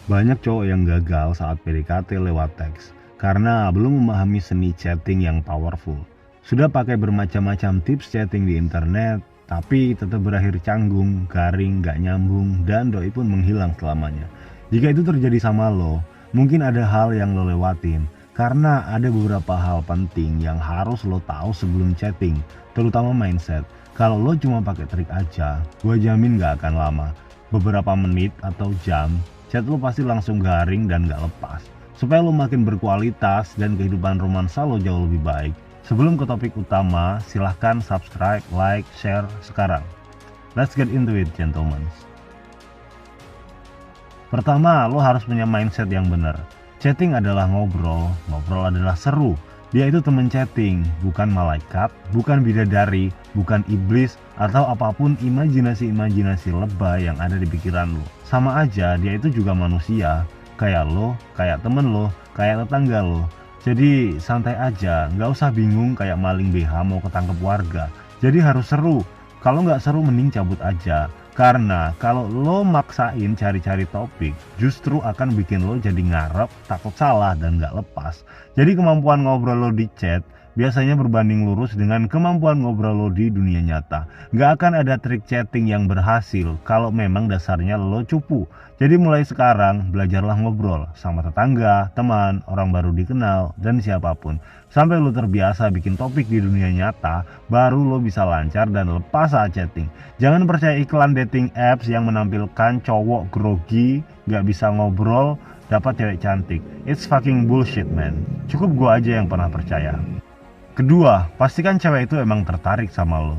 Banyak cowok yang gagal saat PDKT lewat teks karena belum memahami seni chatting yang powerful. Sudah pakai bermacam-macam tips chatting di internet, tapi tetap berakhir canggung, garing, gak nyambung, dan doi pun menghilang selamanya. Jika itu terjadi sama lo, mungkin ada hal yang lo lewatin, karena ada beberapa hal penting yang harus lo tahu sebelum chatting, terutama mindset. Kalau lo cuma pakai trik aja, gue jamin gak akan lama. Beberapa menit atau jam, chat lo pasti langsung garing dan gak lepas. Supaya lo makin berkualitas dan kehidupan romansa lo jauh lebih baik. Sebelum ke topik utama, silahkan subscribe, like, share sekarang. Let's get into it, gentlemen. Pertama, lo harus punya mindset yang benar. Chatting adalah ngobrol adalah seru. Dia itu temen chatting, bukan malaikat, bukan bidadari, bukan iblis, atau apapun imajinasi-imajinasi lebay yang ada di pikiran lo. Sama aja, dia itu juga manusia, kayak lo, kayak temen lo, kayak tetangga lo. Jadi santai aja, nggak usah bingung kayak maling BH mau ketangkep warga. Jadi harus seru, kalau nggak seru mending cabut aja. Karena kalau lo maksain cari-cari topik, justru akan bikin lo jadi ngarep, takut salah, dan gak lepas. Jadi kemampuan ngobrol lo di chat biasanya berbanding lurus dengan kemampuan ngobrol lo di dunia nyata. Gak akan ada trik chatting yang berhasil kalau memang dasarnya lo cupu. Jadi mulai sekarang belajarlah ngobrol sama tetangga, teman, orang baru dikenal, dan siapapun. Sampai lo terbiasa bikin topik di dunia nyata, baru lo bisa lancar dan lepas saat chatting. Jangan percaya iklan dating apps yang menampilkan cowok grogi, gak bisa ngobrol, dapat cewek cantik. It's fucking bullshit, man. Cukup gua aja yang pernah percaya. Kedua, pastikan cewek itu emang tertarik sama lo.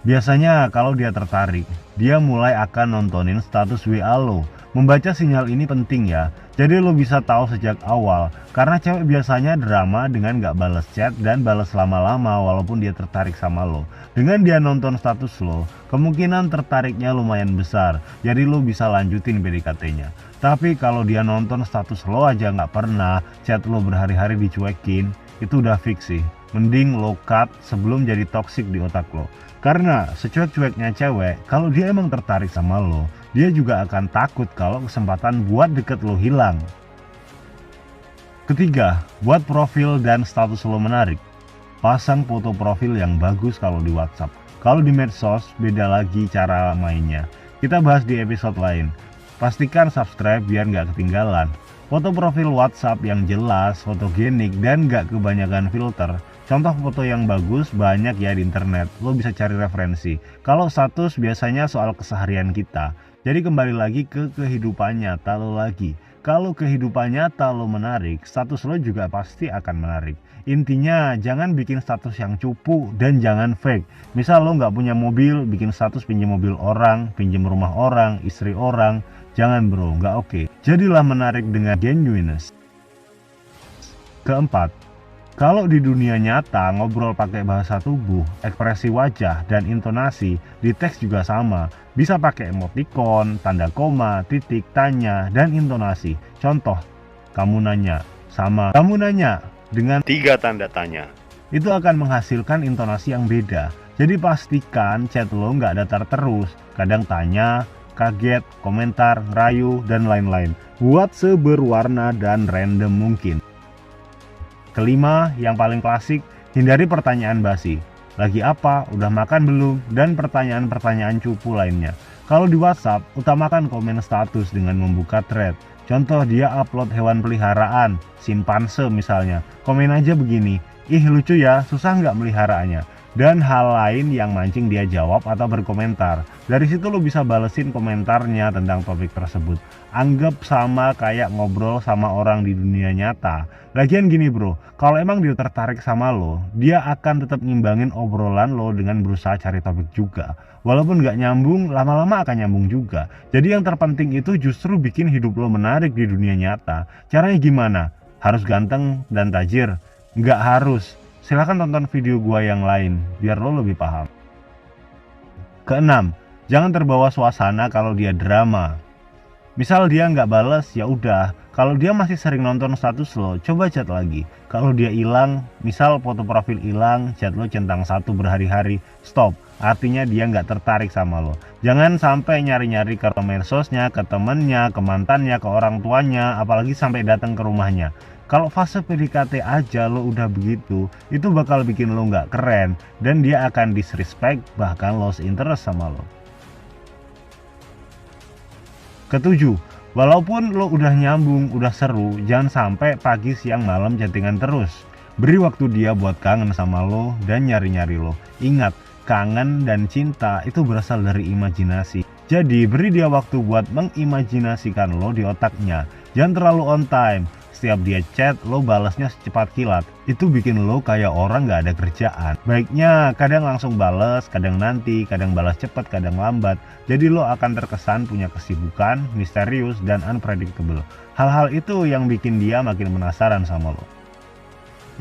Biasanya kalau dia tertarik, dia mulai akan nontonin status WA lo. Membaca sinyal ini penting ya, jadi lo bisa tahu sejak awal. Karena cewek biasanya drama dengan gak bales chat dan bales lama-lama walaupun dia tertarik sama lo. Dengan dia nonton status lo, kemungkinan tertariknya lumayan besar, jadi lo bisa lanjutin PDKT-nya. Tapi kalau dia nonton status lo aja gak pernah, chat lo berhari-hari dicuekin, itu udah fix sih. Mending lo cut sebelum jadi toxic di otak lo. Karena secuek-cueknya cewek, kalau dia emang tertarik sama lo, dia juga akan takut kalau kesempatan buat deket lo hilang. Ketiga, buat profil dan status lo menarik. Pasang foto profil yang bagus kalau di WhatsApp. Kalau di medsos, beda lagi cara mainnya. Kita bahas di episode lain. Pastikan subscribe biar gak ketinggalan. Foto profil WhatsApp yang jelas, fotogenik, dan gak kebanyakan filter. Contoh foto yang bagus banyak ya di internet, lo bisa cari referensi. Kalau status biasanya soal keseharian kita, jadi kembali lagi ke kehidupan nyata lo lagi. Kalau kehidupan nyata lo menarik, status lo juga pasti akan menarik. Intinya jangan bikin status yang cupu dan jangan fake. Misal lo nggak punya mobil, bikin status pinjam mobil orang, pinjam rumah orang, istri orang. Jangan bro, nggak oke. Jadilah menarik dengan genuineness. Keempat, kalau di dunia nyata ngobrol pakai bahasa tubuh, ekspresi wajah, dan intonasi, di teks juga sama. Bisa pakai emoticon, tanda koma, titik, tanya, dan intonasi. Contoh, kamu nanya, sama kamu nanya, dengan 3 tanda tanya. Itu akan menghasilkan intonasi yang beda. Jadi pastikan chat lo nggak datar terus, kadang tanya, kaget, komentar, ngerayu, dan lain-lain. Buat seberwarna dan random mungkin. Kelima, yang paling klasik, hindari pertanyaan basi. Lagi apa? Udah makan belum? Dan pertanyaan-pertanyaan cupu lainnya. Kalau di WhatsApp, utamakan komen status dengan membuka thread. Contoh dia upload hewan peliharaan, simpanse misalnya. Komen aja begini, ih lucu ya, susah nggak meliharaannya? Dan hal lain yang mancing dia jawab atau berkomentar. Dari situ lo bisa balesin komentarnya tentang topik tersebut. Anggap sama kayak ngobrol sama orang di dunia nyata. Lagian gini bro, kalau emang dia tertarik sama lo, dia akan tetap ngimbangin obrolan lo dengan berusaha cari topik juga. Walaupun gak nyambung, lama-lama akan nyambung juga. Jadi yang terpenting itu justru bikin hidup lo menarik di dunia nyata. Caranya gimana? Harus ganteng dan tajir? Nggak harus. Silahkan tonton video gua yang lain, biar lo lebih paham. Keenam, jangan terbawa suasana kalau dia drama. Misal dia nggak bales, ya udah. Kalau dia masih sering nonton status lo, coba chat lagi. Kalau dia hilang, misal foto profil hilang, chat lo centang satu berhari-hari, stop. Artinya dia nggak tertarik sama lo. Jangan sampai nyari-nyari ke medsosnya, ke temennya, ke mantannya, ke orang tuanya, apalagi sampai datang ke rumahnya. Kalau fase PDKT aja lo udah begitu, itu bakal bikin lo nggak keren, dan dia akan disrespect, bahkan lost interest sama lo. Ketujuh, walaupun lo udah nyambung, udah seru, jangan sampai pagi, siang, malam chattingan terus. Beri waktu dia buat kangen sama lo dan nyari-nyari lo. Ingat, kangen dan cinta itu berasal dari imajinasi. Jadi beri dia waktu buat mengimajinasikan lo di otaknya. Jangan terlalu on time. Setiap dia chat, lo balasnya secepat kilat. Itu bikin lo kayak orang gak ada kerjaan. Baiknya kadang langsung balas, kadang nanti, kadang balas cepat, kadang lambat. Jadi lo akan terkesan punya kesibukan, misterius, dan unpredictable. Hal-hal itu yang bikin dia makin penasaran sama lo.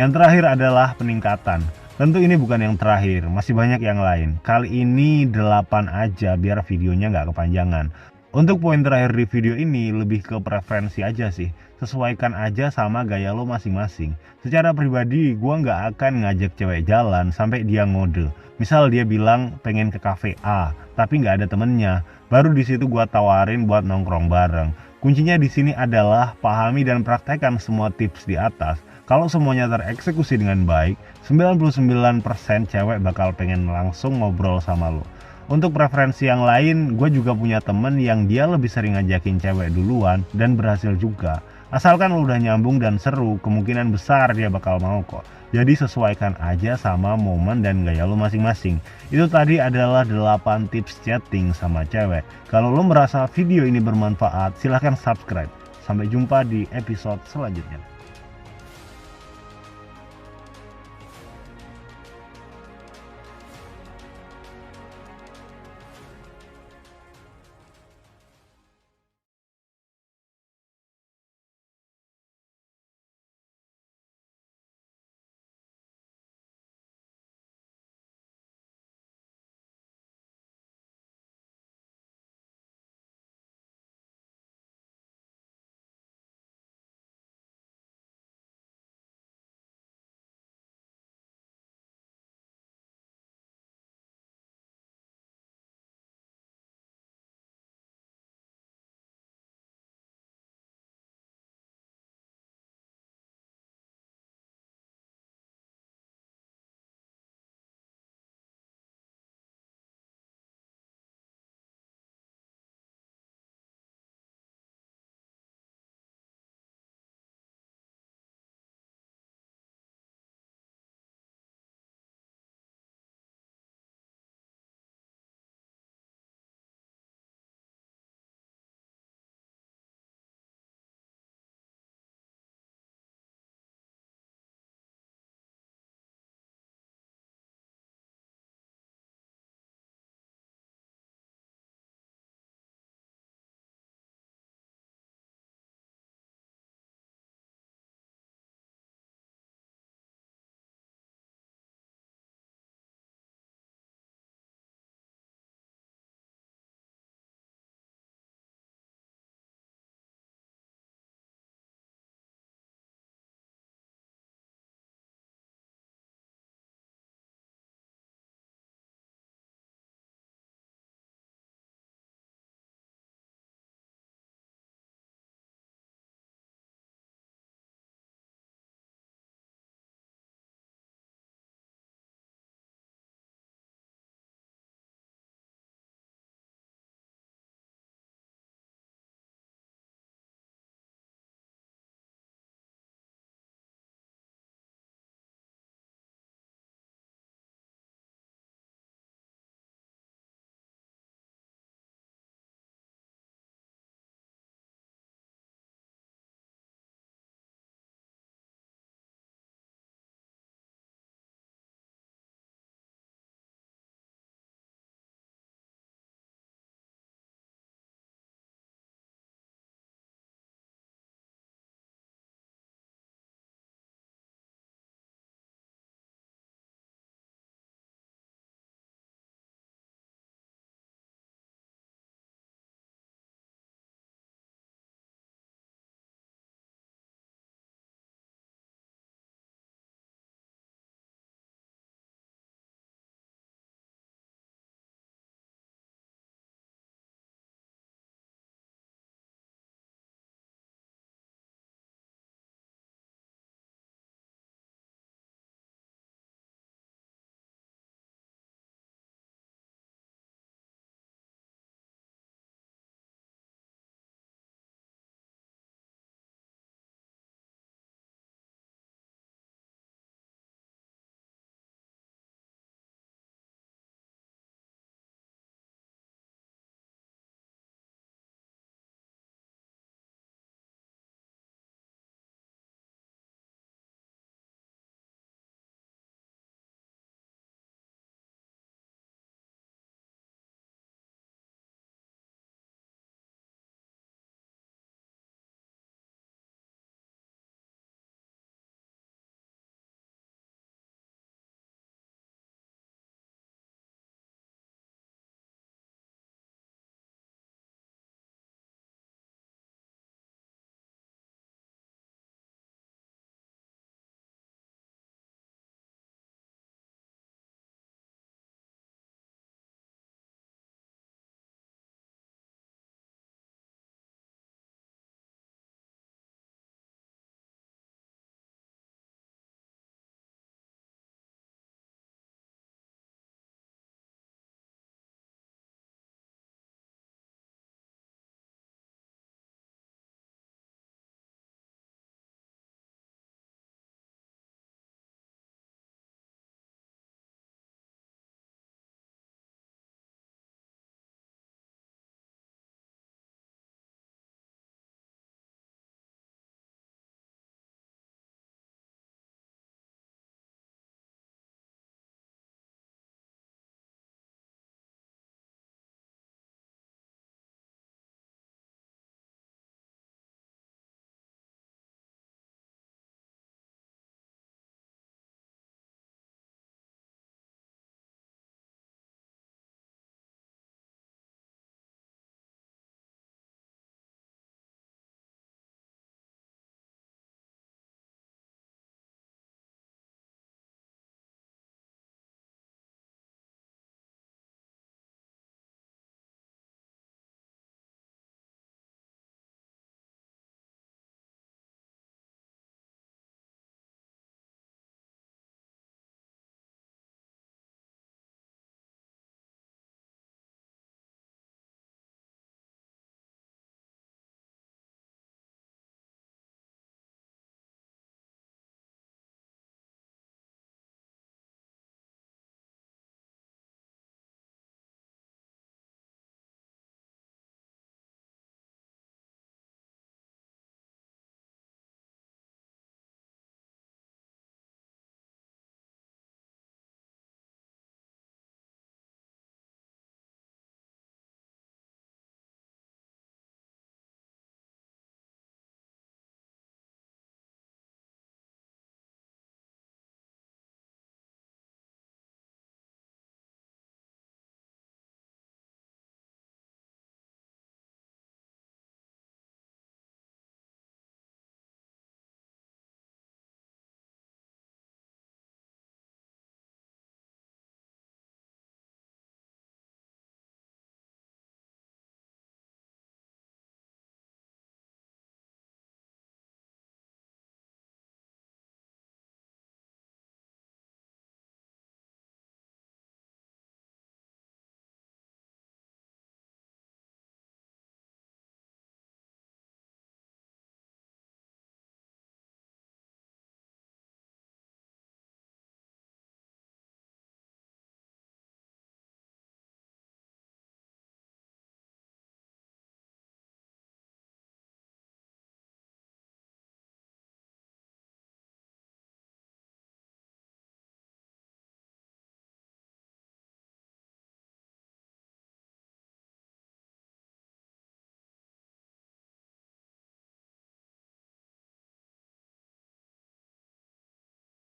Yang terakhir adalah peningkatan. Tentu ini bukan yang terakhir, masih banyak yang lain. Kali ini 8 aja biar videonya nggak kepanjangan. Untuk poin terakhir di video ini lebih ke preferensi aja sih. Sesuaikan aja sama gaya lo masing-masing. Secara pribadi gue nggak akan ngajak cewek jalan sampai dia ngode. Misal dia bilang pengen ke cafe A, tapi nggak ada temennya. Baru di situ gue tawarin buat nongkrong bareng. Kuncinya di sini adalah pahami dan praktekkan semua tips di atas. Kalau semuanya tereksekusi dengan baik, 99% cewek bakal pengen langsung ngobrol sama lo. Untuk preferensi yang lain, gue juga punya temen yang dia lebih sering ngajakin cewek duluan dan berhasil juga. Asalkan lo udah nyambung dan seru, kemungkinan besar dia bakal mau kok. Jadi sesuaikan aja sama momen dan gaya lo masing-masing. Itu tadi adalah 8 tips chatting sama cewek. Kalau lo merasa video ini bermanfaat, silahkan subscribe. Sampai jumpa di episode selanjutnya.